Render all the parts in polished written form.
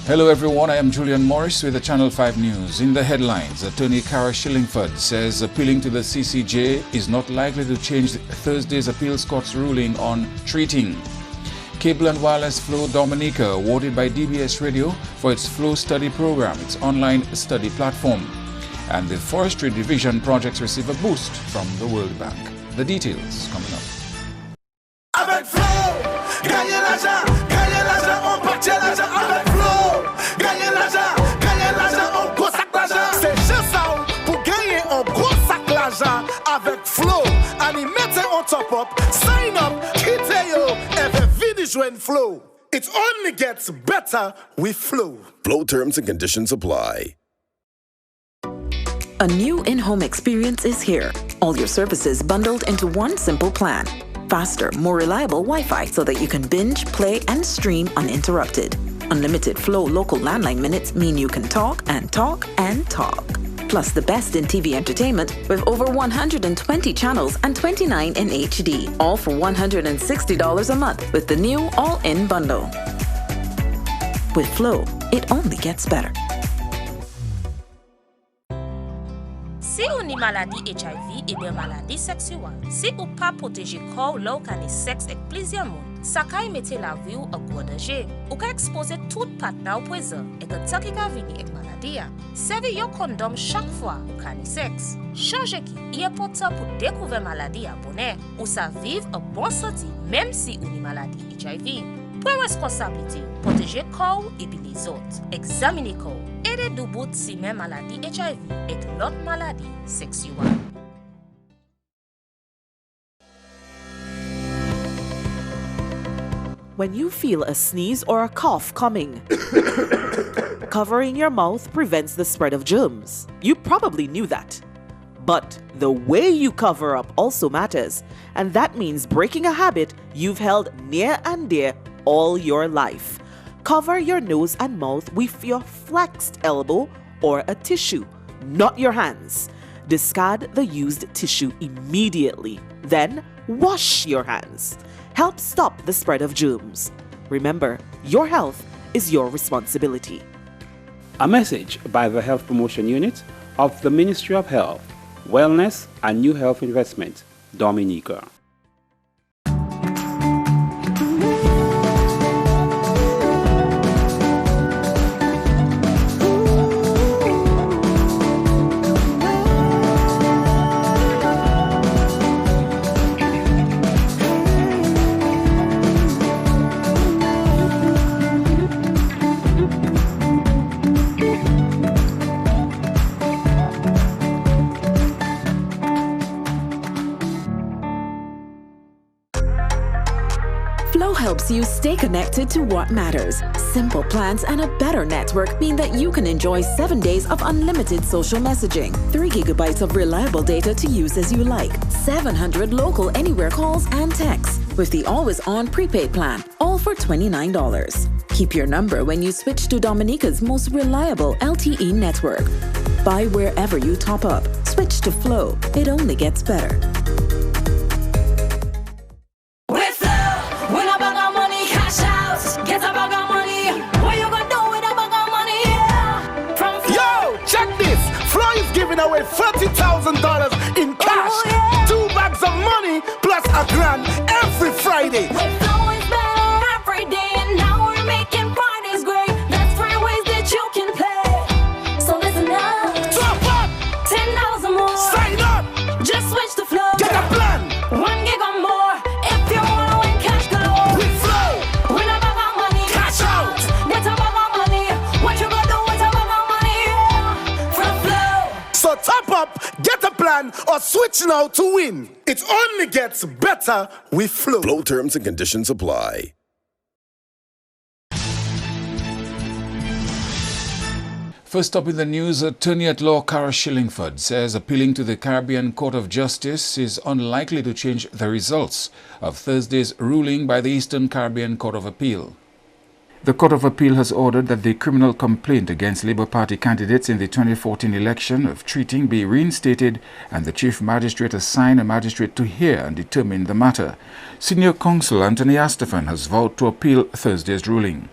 Hello everyone, I am Julian Morris with the Channel 5 News. In the headlines, attorney Cara Shillingford says appealing to the CCJ is not likely to change Thursday's appeals court's ruling on treating. Cable and Wireless Flow Dominica awarded by DBS Radio for its Flow Study program, its online study platform. And the Forestry Division projects receive a boost from the World Bank. The details coming up. Avec Flow, gagnez l'argent, on partit l'argent avec Flow. Gagnez l'argent, on gros sac l'argent. C'est juste ça pour gagner un gros sac l'argent avec Flow. Animez on top up, sign up, quittez yo, et vite joindre Flow. It only gets better with Flow. Flow terms and conditions apply. A new in-home experience is here. All your services bundled into one simple plan. Faster, more reliable Wi-Fi so that you can binge, play, and stream uninterrupted. Unlimited Flow local landline minutes mean you can talk and talk and talk. Plus the best in TV entertainment with over 120 channels and 29 in HD. All for $160 a month with the new all-in bundle. With Flow, it only gets better. Si ou ni maladie HIV et bien maladie sexuelle, si ou pas protéger corps lors qu'on est sexe avec plusieurs monde, ça peut mettre la vie ou à gros danger. Ou peut exposer tout partenaire au poison et que tant qu'il va venir avec maladie. Servez un condom chaque fois ou qu'on est sexe. Changez qui est important pour découvrir maladie à bonheur ou ça vivre en bonne santé même si ou ni maladie HIV. Pour responsabilité, protéger corps et puis les autres. Examinez corps. Aidez du bout si même maladie HIV et l'autre maladie sexuelle. When you feel a sneeze or a cough coming, covering your mouth prevents the spread of germs. You probably knew that. But the way you cover up also matters, and that means breaking a habit you've held near and dear all your life. Cover your nose and mouth with your flexed elbow or a tissue, not your hands. Discard the used tissue immediately. Then wash your hands. Help stop the spread of germs. Remember, your health is your responsibility. A message by the Health Promotion Unit of the Ministry of Health, Wellness and New Health Investment, Dominica. Flow helps you stay connected to what matters. Simple plans and a better network mean that you can enjoy 7 days of unlimited social messaging, 3 gigabytes of reliable data to use as you like, 700 local anywhere calls and texts with the always-on prepaid plan, all for $29. Keep your number when you switch to Dominica's most reliable LTE network. Buy wherever you top up. Switch to Flow. It only gets better. Giving away $30,000 in cash, 2 bags of money plus $1,000 every Friday. We're flowing better every day, and now we're making parties great. That's 3 ways that you can play. So listen up. Top up. $10 or more. Sign up. Just switch to Flow. Get a plan. 1 gig or more. If you want to win cash galore. With Flow. Win a bag of money. Cash out. Get a bag of money. What you gonna do with a bag of money? From Flow. So top up, get a plan, or switch now to win. It only gets better with Flow. Flow terms and conditions apply. First up in the news, attorney at law Cara Shillingford says appealing to the Caribbean Court of Justice is unlikely to change the results of Thursday's ruling by the Eastern Caribbean Court of Appeal. The Court of Appeal has ordered that the criminal complaint against Labour Party candidates in the 2014 election of cheating be reinstated and the Chief Magistrate assign a magistrate to hear and determine the matter. Senior Counsel Anthony Astafan has vowed to appeal Thursday's ruling.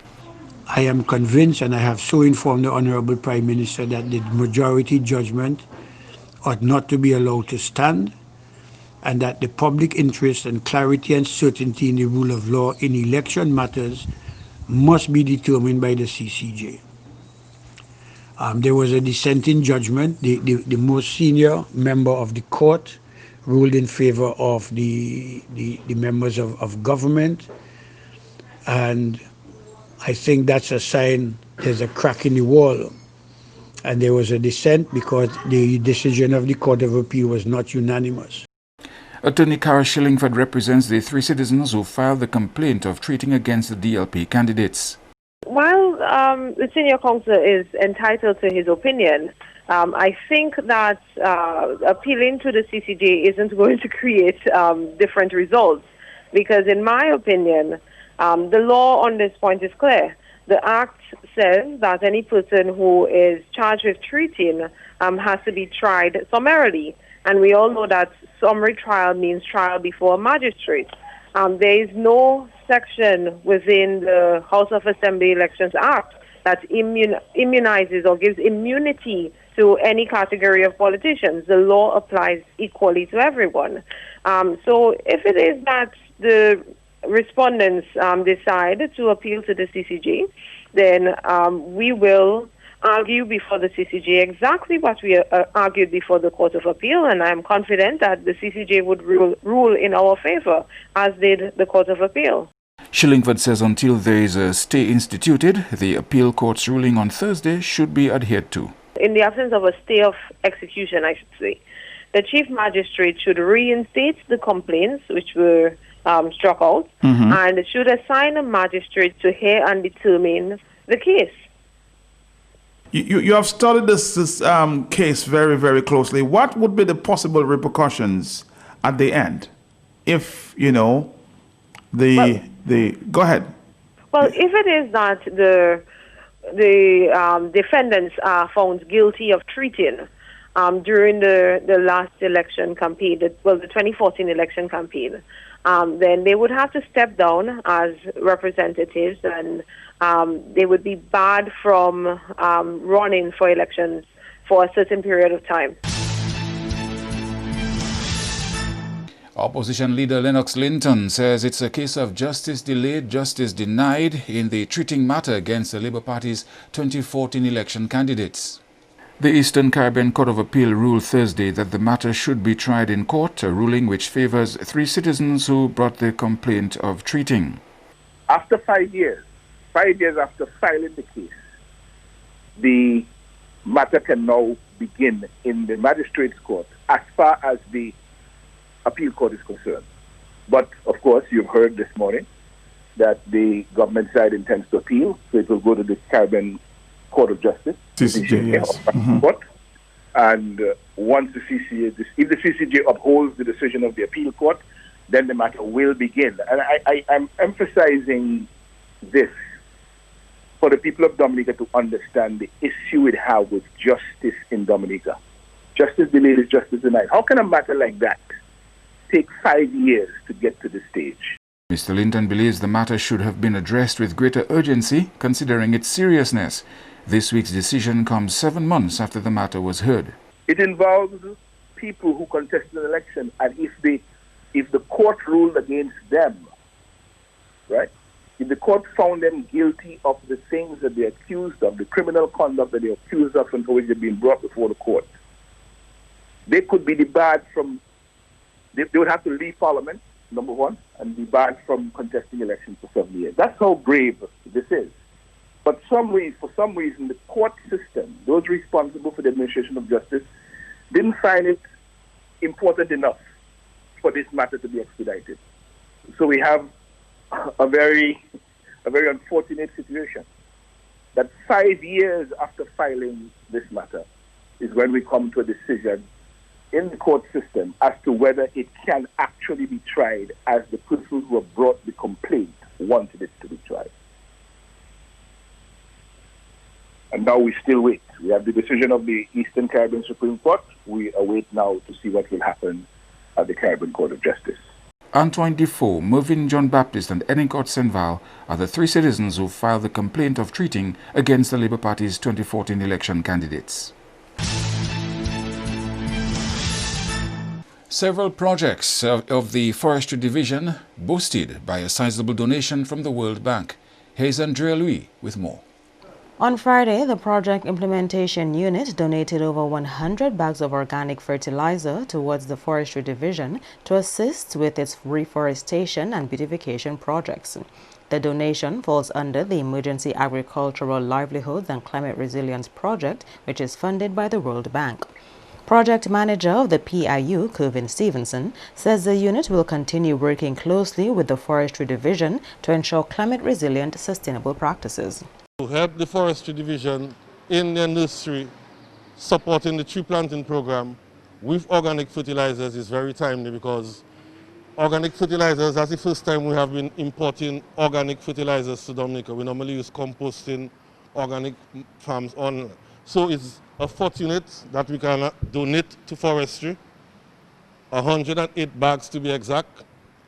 I am convinced, and I have so informed the Honorable Prime Minister, that the majority judgment ought not to be allowed to stand, and that the public interest and clarity and certainty in the rule of law in election matters must be determined by the CCJ. There was a dissenting judgment. The most senior member of the court ruled in favor of the members of government, and I think that's a sign there's a crack in the wall. And there was a dissent because the decision of the Court of Appeal was not unanimous. Attorney Kara Shillingford represents the 3 citizens who filed the complaint of treating against the DLP candidates. While the senior counsel is entitled to his opinion, I think that appealing to the CCJ isn't going to create different results, because in my opinion, the law on this point is clear. The Act says that any person who is charged with treating has to be tried summarily. And we all know that summary trial means trial before a magistrate. There is no section within the House of Assembly Elections Act that immunizes or gives immunity to any category of politicians. The law applies equally to everyone. So if it is that the respondents decide to appeal to the CCJ, then we will argue before the CCJ exactly what we argued before the Court of Appeal, and I am confident that the CCJ would rule in our favor, as did the Court of Appeal. Shillingford says until there is a stay instituted, the appeal court's ruling on Thursday should be adhered to. In the absence of a stay of execution, I should say, the Chief Magistrate should reinstate the complaints which were struck out, and should assign a magistrate to hear and determine the case. You have studied this case very, very closely. What would be the possible repercussions at the end if, go ahead. Well, if it is that the defendants are found guilty of treating during the last election campaign, the 2014 election campaign, then they would have to step down as representatives, and they would be barred from running for elections for a certain period of time. Opposition leader Lennox Linton says it's a case of justice delayed, justice denied in the treating matter against the Labour Party's 2014 election candidates. The Eastern Caribbean Court of Appeal ruled Thursday that the matter should be tried in court, a ruling which favors 3 citizens who brought the complaint of treating. After 5 years after filing the case, the matter can now begin in the magistrate's court as far as the appeal court is concerned. But, of course, you've heard this morning that the government side intends to appeal, so it will go to the Caribbean Court of Justice, CCJ, yes. Court. And once if the CCJ upholds the decision of the appeal court, then the matter will begin. And I'm emphasizing this for the people of Dominica to understand the issue we have with justice in Dominica. Justice delayed is justice denied. How can a matter like that take 5 years to get to this stage? Mr. Linton believes the matter should have been addressed with greater urgency, considering its seriousness. This week's decision comes 7 months after the matter was heard. It involves people who contested an election, and if the court ruled against them, right? If the court found them guilty of the things that they're accused of, the criminal conduct that they're accused of and for which they've been brought before the court, they could be debarred from, they would have to leave Parliament, number one, and be barred from contesting elections for 7 years. That's how grave this is. But for some reason, the court system, those responsible for the administration of justice, didn't find it important enough for this matter to be expedited. So we have a very unfortunate situation that 5 years after filing this matter is when we come to a decision in the court system as to whether it can actually be tried as the persons who have brought the complaint wanted it to be tried. And now we still wait. We have the decision of the Eastern Caribbean Supreme Court. We await now to see what will happen at the Caribbean Court of Justice. Antoine Defoe, Mervyn John Baptist and Ennicott Senval are the three citizens who filed the complaint of treating against the Labour Party's 2014 election candidates. Several projects of the Forestry Division boosted by a sizable donation from the World Bank. Here's Andrea Louis with more. On Friday, the Project Implementation Unit donated over 100 bags of organic fertilizer towards the Forestry Division to assist with its reforestation and beautification projects. The donation falls under the Emergency Agricultural Livelihoods and Climate Resilience Project, which is funded by the World Bank. Project manager of the PIU, Kevin Stevenson, says the unit will continue working closely with the Forestry Division to ensure climate-resilient, sustainable practices. To help the Forestry Division in their nursery supporting the tree planting program with organic fertilizers is very timely, because organic fertilizers, that's the first time we have been importing organic fertilizers to Dominica. We normally use composting organic farms on. So it's fortunate that we can donate to forestry 108 bags to be exact,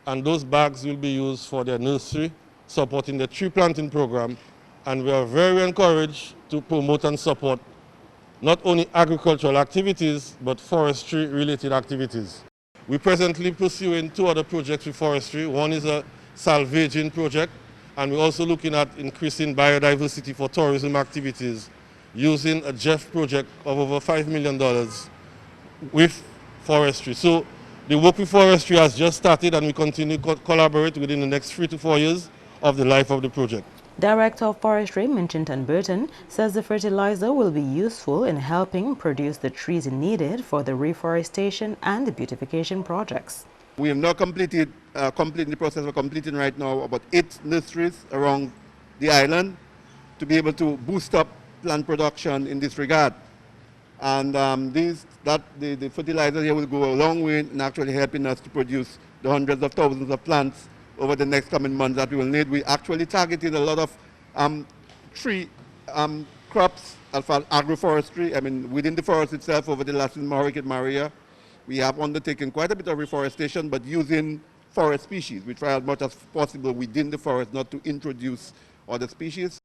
and those bags will be used for their nursery supporting the tree planting program. And we are very encouraged to promote and support not only agricultural activities, but forestry-related activities. We're presently pursuing two other projects with forestry. One is a salvaging project, and we're also looking at increasing biodiversity for tourism activities using a JEF project of over $5 million with forestry. So the work with forestry has just started, and we continue to collaborate within the next 3 to 4 years of the life of the project. Director of Forestry, Minchinton Burton, says the fertilizer will be useful in helping produce the trees needed for the reforestation and the beautification projects. We have now completed the process of completing right now about 8 nurseries around the island to be able to boost up plant production in this regard. And the fertilizer here will go a long way in actually helping us to produce the hundreds of thousands of plants over the next coming months that we will need. We actually targeted a lot of tree crops as far as agroforestry. I mean, within the forest itself, over the last Hurricane Maria, we have undertaken quite a bit of reforestation, but using forest species. We try as much as possible within the forest not to introduce other species.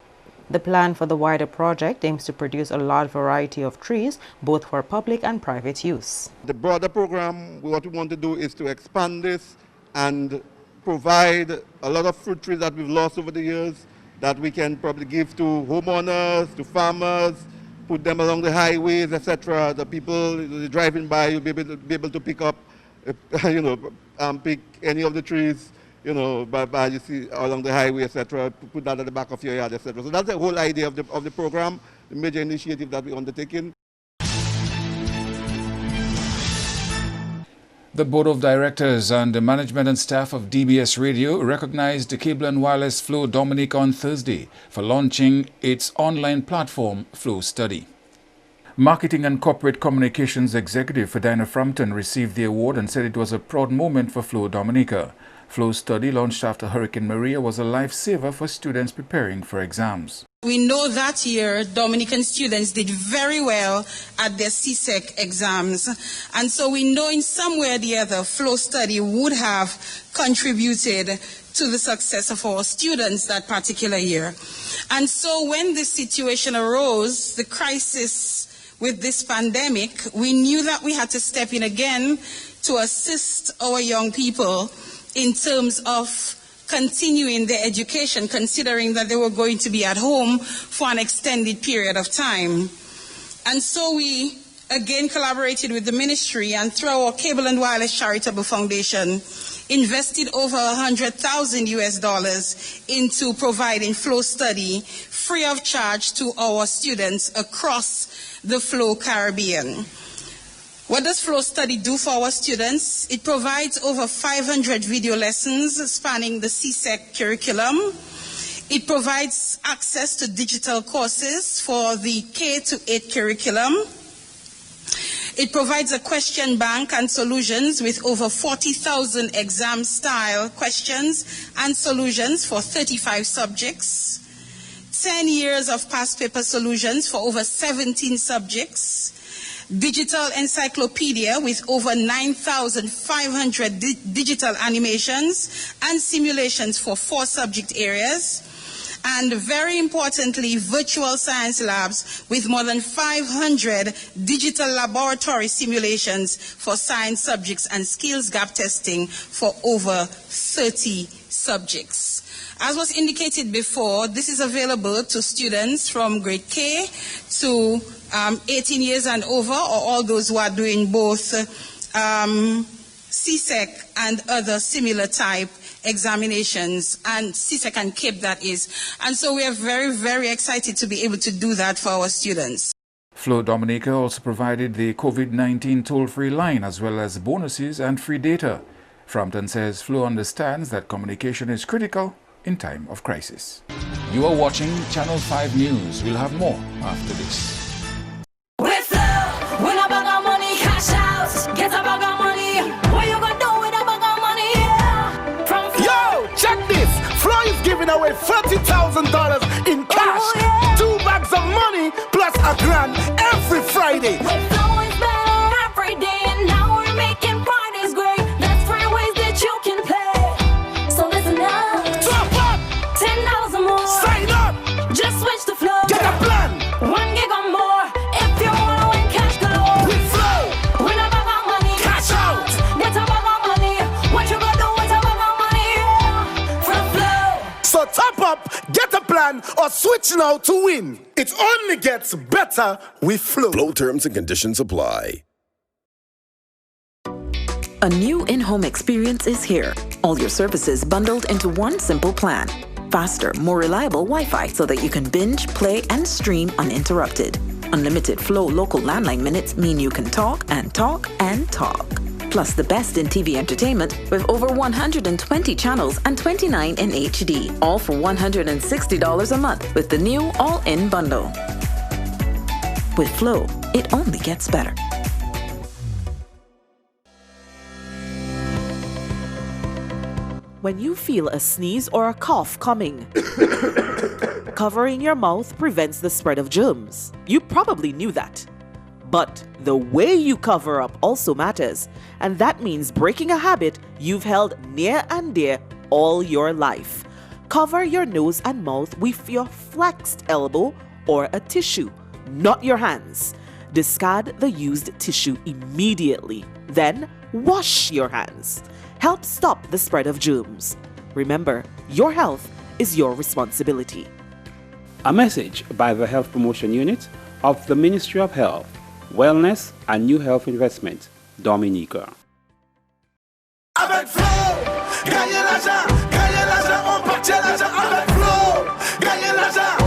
The plan for the wider project aims to produce a large variety of trees, both for public and private use. The broader program, what we want to do is to expand this and provide a lot of fruit trees that we've lost over the years that we can probably give to homeowners, to farmers, put them along the highways, etc. The people driving by, you'll be able to pick up, pick any of the trees, by you see along the highway, etc. Put that at the back of your yard, etc. So that's the whole idea of the program, the major initiative that we're undertaking. The Board of Directors and the management and staff of DBS Radio recognized Cable and Wireless Flow Dominica on Thursday for launching its online platform, Flow Study. Marketing and Corporate Communications Executive Ferdinand Frampton received the award and said it was a proud moment for Flow Dominica. Flow Study, launched after Hurricane Maria, was a lifesaver for students preparing for exams. We know that year Dominican students did very well at their CSEC exams, and so we know in some way or the other Flow Study would have contributed to the success of our students that particular year. And so when this situation arose, the crisis with this pandemic, we knew that we had to step in again to assist our young people in terms of continuing their education, considering that they were going to be at home for an extended period of time. And so we again collaborated with the ministry, and through our Cable and Wireless Charitable Foundation, invested over $100,000 into providing Flow Study free of charge to our students across the Flow Caribbean. What does Flow Study do for our students? It provides over 500 video lessons spanning the CSEC curriculum. It provides access to digital courses for the K-8 curriculum. It provides a question bank and solutions with over 40,000 exam-style questions and solutions for 35 subjects. 10 years of past paper solutions for over 17 subjects. digital encyclopedia with over 9,500 digital animations and simulations for 4 subject areas. And very importantly, virtual science labs with more than 500 digital laboratory simulations for science subjects and skills gap testing for over 30 subjects. As was indicated before, this is available to students from grade K to 18 years and over, or all those who are doing both CSEC and other similar type examinations, and CSEC and CAPE that is. And so we are very, very excited to be able to do that for our students. Flo Dominica also provided the COVID-19 toll-free line as well as bonuses and free data. Frampton says Flo understands that communication is critical in time of crisis. You are watching Channel 5 News. We'll have more after this. With Flo, win a bag of money, cash out, get a bag of money. What you gonna do with a bag of money? Yeah. From Flo. Yo, check this. Flo is giving away $30,000 in cash. Oh, yeah. 2 bags of money plus a grand every Friday. With Flo is better every day, and now we're making Fridays great. That's 3 ways that you can play. So listen up. Top up. $10 more. Sign up. Just switch to Flo. Get a plan. 1 gig or more. If you wanna win cash galore. With Flo. Win a bag of money. Cash out. Get a bag of money. What you gonna do with a bag of money? Yeah. From Flo. So top up, get a plan, or switch now to win. It only gets better with Flo. Flow terms and conditions apply. A new in-home experience is here. All your services bundled into one simple plan. Faster, more reliable Wi-Fi so that you can binge, play, and stream uninterrupted. Unlimited Flow local landline minutes mean you can talk and talk and talk. Plus the best in TV entertainment with over 120 channels and 29 in HD. All for $160 a month with the new all-in bundle. With Flow, it only gets better. When you feel a sneeze or a cough coming, covering your mouth prevents the spread of germs. You probably knew that. But the way you cover up also matters, and that means breaking a habit you've held near and dear all your life. Cover your nose and mouth with your flexed elbow or a tissue, not your hands. Discard the used tissue immediately. Then wash your hands. Help stop the spread of germs. Remember, your health is your responsibility. A message by the Health Promotion Unit of the Ministry of Health, Wellness and New Health Investment, Dominica. Avec Flo, gagnez l'argent, on partit l'argent avec Flo. Gagnez l'argent,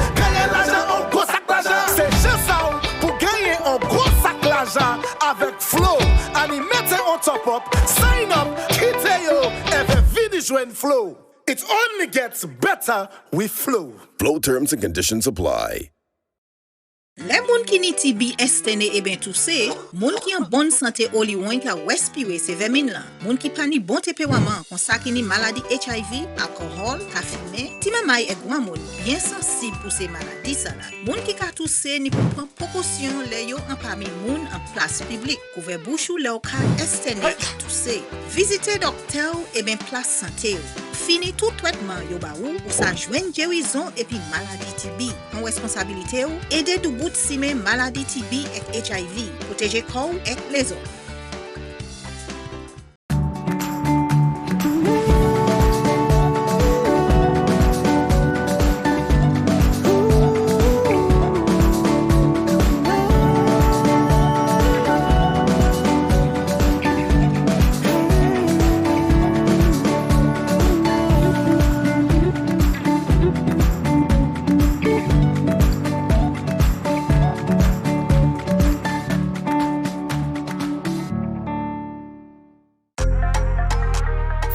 on gros sac l'argent. C'est juste ça pour gagner un gros sac l'argent avec Flo. Animez on top up, sign up, quittez yo, et venez joindre Flo. It only gets better with Flo. Flow terms and conditions apply. Les moun qui ni TB estene et ben toussé, moun qui en bonne santé oli ouin ka respire c'est vermine là. Moun qui pa ni bon tempérament, kon sa ki ni maladie HIV, alcool, ka fumé, ti mamay et grand moun bien sensible pour ces maladies ça là. Moun qui ka toussé ni pour prendre précaution les yo en parmi moun en place publique, couvert bouche ou le ka estene et toussé. Visitez docteur et ben place santé. Fini tout traitement yo ba ou sa joine guérison et puis maladie TB. En responsabilité ou aider du bout de sime maladie TB et HIV. Protéger corps et les autres.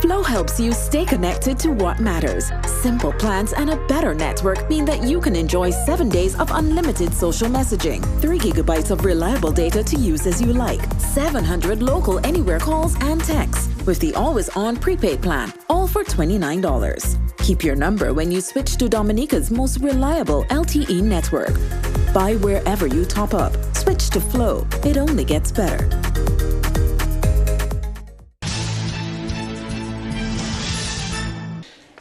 Flow helps you stay connected to what matters. Simple plans and a better network mean that you can enjoy 7 days of unlimited social messaging, 3 gigabytes of reliable data to use as you like, 700 local anywhere calls and texts with the always-on prepaid plan, all for $29. Keep your number when you switch to Dominica's most reliable LTE network. Buy wherever you top up. Switch to Flow. It only gets better.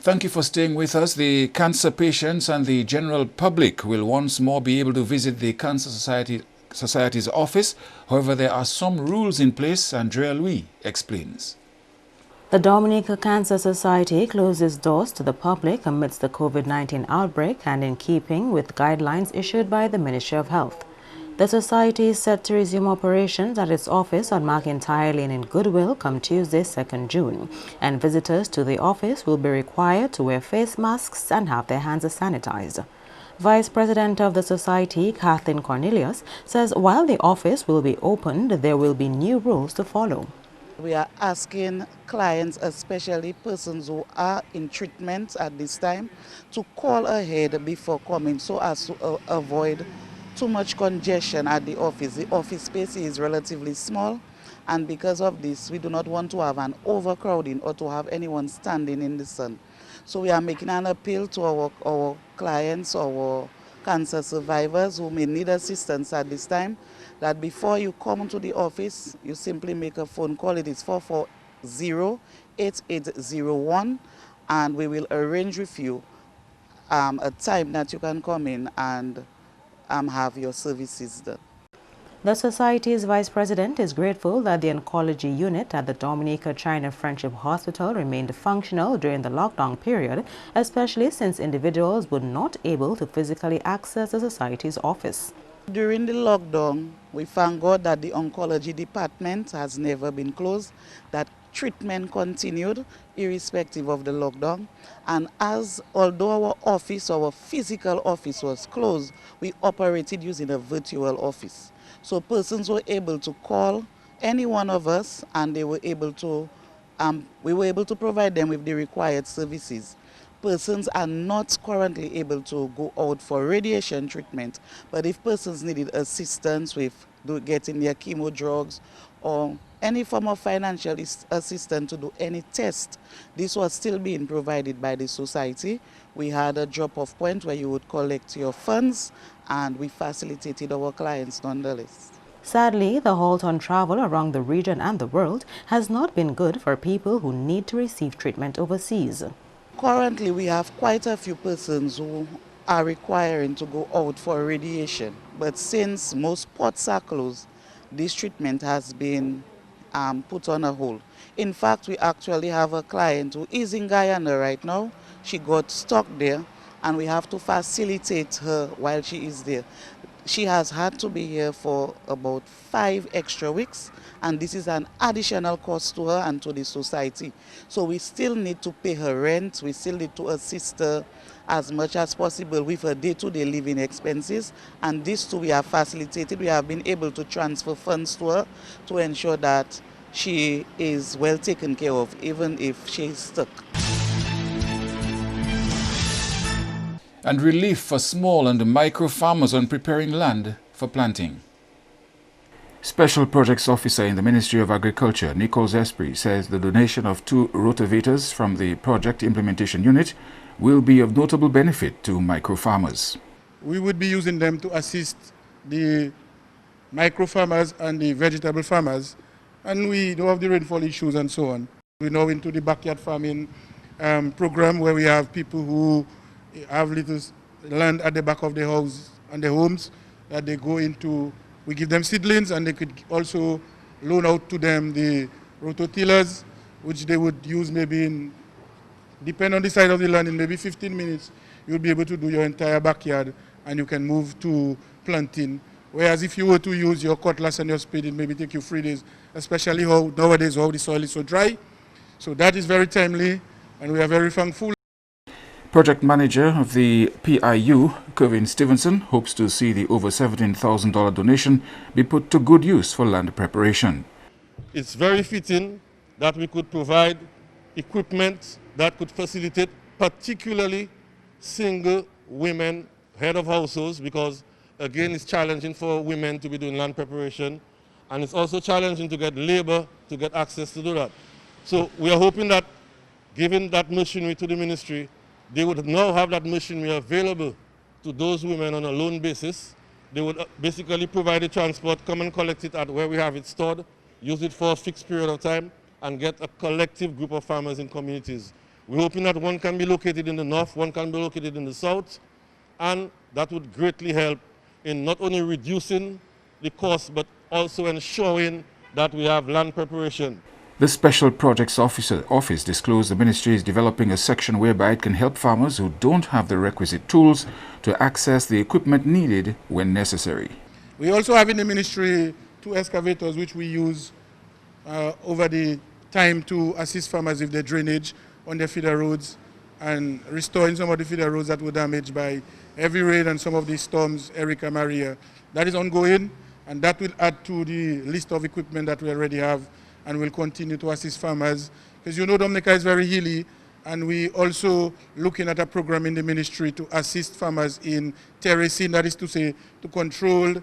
Thank you for staying with us. The cancer patients and the general public will once more be able to visit the Cancer Society's office. However, there are some rules in place. Andrea Louis explains. The Dominica Cancer Society closed its doors to the public amidst the COVID-19 outbreak and in keeping with guidelines issued by the Ministry of Health. The Society is set to resume operations at its office on McIntyre Lane in Goodwill come Tuesday, 2nd June, and visitors to the office will be required to wear face masks and have their hands sanitized. Vice President of the Society, Kathleen Cornelius, says while the office will be opened, there will be new rules to follow. We are asking clients, especially persons who are in treatment at this time, to call ahead before coming so as to avoid too much congestion at the office. The office space is relatively small, and because of this, we do not want to have an overcrowding or to have anyone standing in the sun. So we are making an appeal to our clients, our cancer survivors who may need assistance at this time, that before you come to the office, you simply make a phone call. It is 440-8801, and we will arrange with you a time that you can come in and have your services done. The Society's Vice President is grateful that the oncology unit at the Dominica China Friendship Hospital remained functional during the lockdown period, especially since individuals were not able to physically access the Society's office. During the lockdown, we thank God that the oncology department has never been closed, that treatment continued irrespective of the lockdown, and although our office, our physical office was closed, we operated using a virtual office. So persons were able to call any one of us, and they were able to, we were able to provide them with the required services. Persons are not currently able to go out for radiation treatment, but if persons needed assistance with getting their chemo drugs or any form of financial assistance to do any test, this was still being provided by the Society. We had a drop-off point where you would collect your funds, and we facilitated our clients nonetheless. Sadly, the halt on travel around the region and the world has not been good for people who need to receive treatment overseas. Currently, we have quite a few persons who are requiring to go out for radiation, but since most ports are closed, this treatment has been put on a hold. In fact, we actually have a client who is in Guyana right now. She got stuck there, and we have to facilitate her while she is there. She has had to be here for about 5 extra weeks, and this is an additional cost to her and to the Society. So we still need to pay her rent, we still need to assist her as much as possible with her day-to-day living expenses, and this too we have facilitated. We have been able to transfer funds to her to ensure that she is well taken care of, even if she is stuck. And relief for small and micro farmers on preparing land for planting. Special Projects Officer in the Ministry of Agriculture, Nichols Esprit, says the donation of 2 rotavators from the Project Implementation Unit will be of notable benefit to micro farmers. We would be using them to assist the micro farmers and the vegetable farmers, and we know of the rainfall issues and so on. We're now into the backyard farming program, where we have people who have little land at the back of the house and the homes that they go into. We give them seedlings, and they could also loan out to them the rototillers, which they would use maybe in, depend on the size of the land, in maybe 15 minutes, you'll be able to do your entire backyard, and you can move to planting. Whereas if you were to use your cutlass and your spade, it maybe take you 3 days, especially how nowadays how the soil is so dry. So that is very timely, and we are very thankful. Project Manager of the PIU, Kevin Stevenson, hopes to see the over $17,000 donation be put to good use for land preparation. It's very fitting that we could provide equipment that could facilitate particularly single women head of households, because again it's challenging for women to be doing land preparation, and it's also challenging to get labor to get access to do that. So we are hoping that giving that machinery to the ministry, they would now have that machinery available to those women on a loan basis, They would basically provide the transport, come and collect it at where we have it stored, use it for a fixed period of time, and get a collective group of farmers in communities. We're hoping that one can be located in the north, one can be located in the south, and that would greatly help in not only reducing the cost, but also ensuring that we have land preparation. The Special Projects Office disclosed the ministry is developing a section whereby it can help farmers who don't have the requisite tools to access the equipment needed when necessary. We also have in the ministry 2 excavators which we use over the time to assist farmers with their drainage on their feeder roads and restoring some of the feeder roads that were damaged by heavy rain and some of these storms, Erica, Maria. That is ongoing, and that will add to the list of equipment that we already have, and will continue to assist farmers. Because you know Dominica is very hilly, and we also looking at a program in the ministry to assist farmers in terracing, that is to say, to control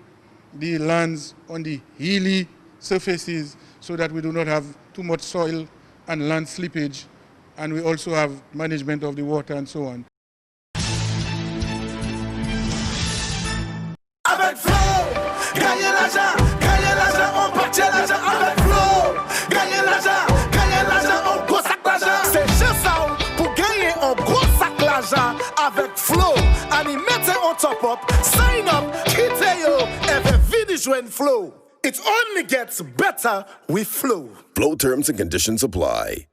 the lands on the hilly surfaces so that we do not have too much soil and land slippage, and we also have management of the water and so on. Avec flow, gagnez l'argent, on partit l'argent avec flow. Gagnez l'argent, on gros sac l'argent. C'est juste ça pour gagner un gros sac l'argent avec flow. Animez on top up, sign up, quittez yo, every video join flow. It only gets better with flow. Flow terms and conditions apply.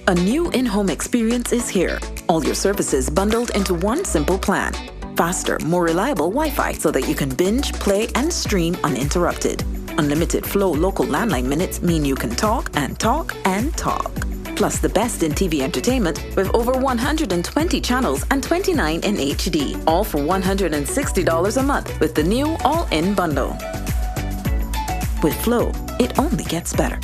A new in-home experience is here. All your services bundled into one simple plan. Faster, more reliable Wi-Fi so that you can binge, play, and stream uninterrupted. Unlimited Flow local landline minutes mean you can talk and talk and talk. Plus the best in TV entertainment with over 120 channels and 29 in HD, all for $160 a month with the new all-in bundle. With Flow, it only gets better.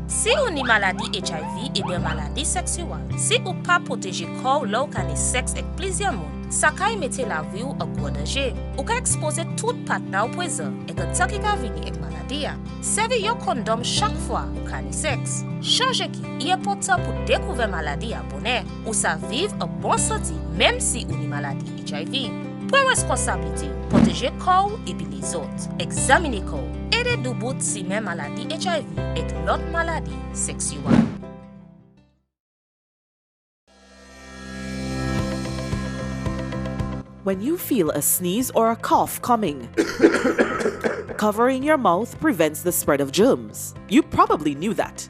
Si ou ni maladi HIV et bien maladi sexuelle, si ou pas protéger corps lors ou kane sexe avec plusieurs monde, ça kay mette la vie ou en gros danger. Ou ka expose tout partenaire au poison et que ça qui ka vini avec maladie. Servez yon condom chaque fois ou kane sexe. Change qui est important pour découvrir maladie à bonheur ou ça vivre en bonne santé même si ou ni maladie HIV. Pour responsabilité, protéger corps et puis les autres. Examiner corps. Aider du bout si même maladie HIV et l'autre maladie sexuelle. When you feel a sneeze or a cough coming, covering your mouth prevents the spread of germs. You probably knew that.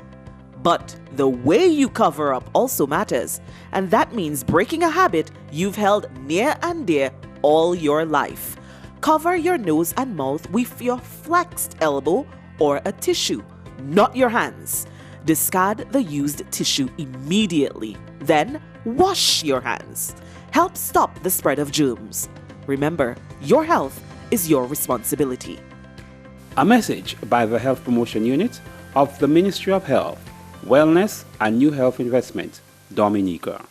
But the way you cover up also matters, and that means breaking a habit you've held near and dear all your life. Cover your nose and mouth with your flexed elbow or a tissue, not your hands. Discard the used tissue immediately. Then wash your hands. Help stop the spread of germs. Remember, your health is your responsibility. A message by the Health Promotion Unit of the Ministry of Health, Wellness and New Health Investment, Dominica.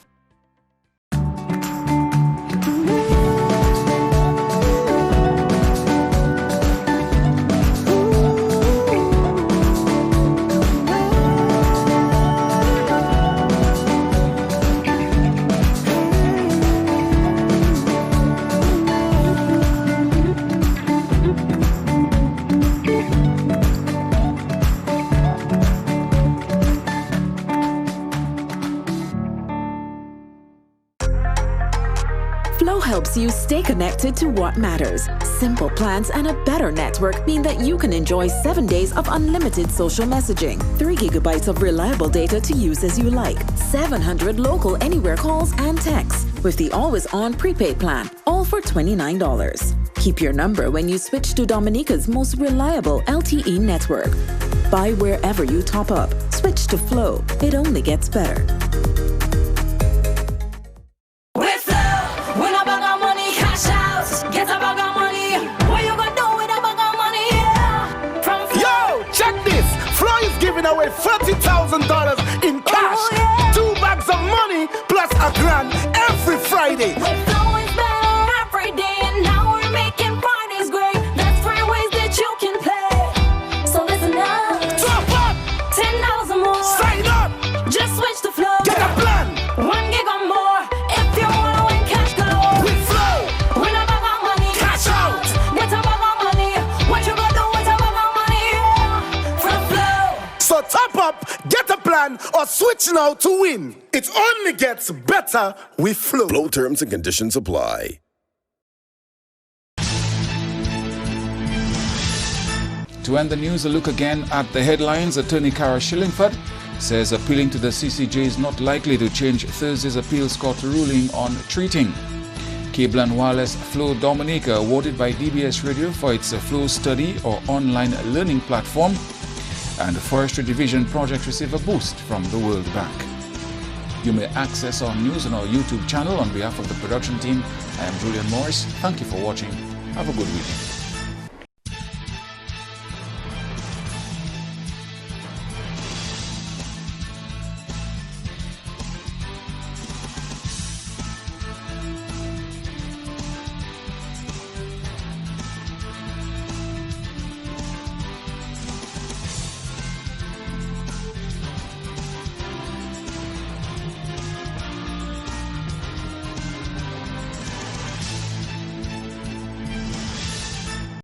Flow helps you stay connected to what matters. Simple plans and a better network mean that you can enjoy 7 days of unlimited social messaging, 3 gigabytes of reliable data to use as you like, 700 local anywhere calls and texts with the always-on prepaid plan, all for $29. Keep your number when you switch to Dominica's most reliable LTE network. Buy wherever you top up. Switch to Flow. It only gets better. Away $40,000 in cash, 2 bags of money plus a grand every Friday. We're flowing better every day, and now we're making Fridays great. That's 3 ways that you can play. So listen up. Top up. $10 or more. Sign up. Just switch to Flow. Get a plan. 1 gig or more. If you want to win cash. or switch now to win. It only gets better with Flow. Flow terms and conditions apply. To end the news, a look again at the headlines. Attorney Kara Shillingford says appealing to the CCJ is not likely to change Thursday's appeals court ruling on treating. Cable and Wireless Flow Dominica awarded by DBS Radio for its Flow Study or online learning platform. And the Forestry Division project receive a boost from the World Bank. You may access our news on our YouTube channel. On behalf of the production team, I am Julian Morris. Thank you for watching. Have a good weekend.